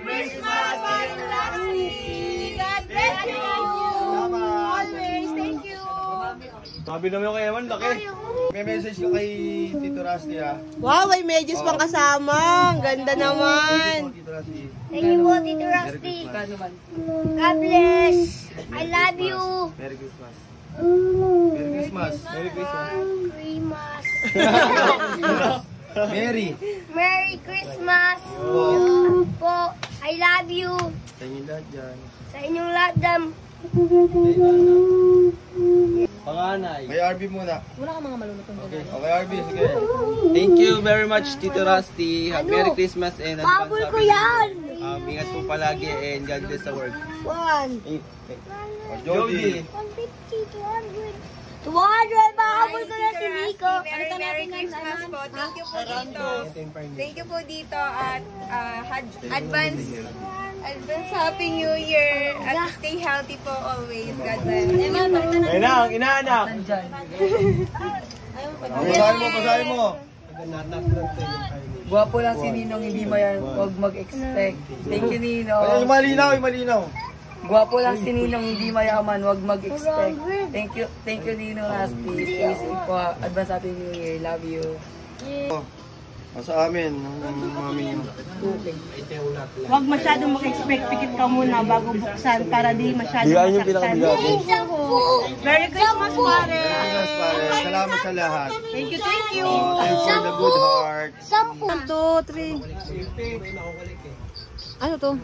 Christmas, Tito Rusty! God bless you! Always, thank you! Sabi naman yung kay Ewan, laki. May message ka kay Tito Rusty ha. Wow, may medyas pang kasama. Ang ganda naman. Tito Rusty. Thank you po, Tito Rusty. God bless! I love you! Merry Christmas. Merry Christmas. Merry Christmas. Christmas. Merry. Merry Christmas! Po, I love you! Sa inyo lahat dyan. Sa inyong lahat dam. Panganay. Kay RB muna. Wala ka mga malulutong Okay, RB, sige. Thank you very much, Tito Rusty. Merry Christmas and advance Bubble ko happy yan! ingat po palagi and God bless the world. One. Jody. 200, bubble ko na si Nico. Merry Christmas po. Thank you po dito. Thank you po dito at advance Happy New Year at stay healthy po always. God bless. Ayun na, ang inaanak. Pasahin mo. Guwapo lang si Ninong, hindi mo yan. Huwag mag-expect. Thank you, Ay, Ninong. malinaw. Guwapo lang si Ninong, hindi mayaman. Huwag mag-expect. Thank you, Ninong Rusty. Stay safe po. Advance Happy New Year. Love you. Sa amin, ng mami nyo. Huwag masyadong mag-expect. Pikit ka muna bago buksan para di masyadong Bigyan yung masaktan. pinakabigat. Merry Christmas, pare! Salamat sa lahat. Thank you, thank you! Thanks for the good heart. 1, 2, 3. Ano to?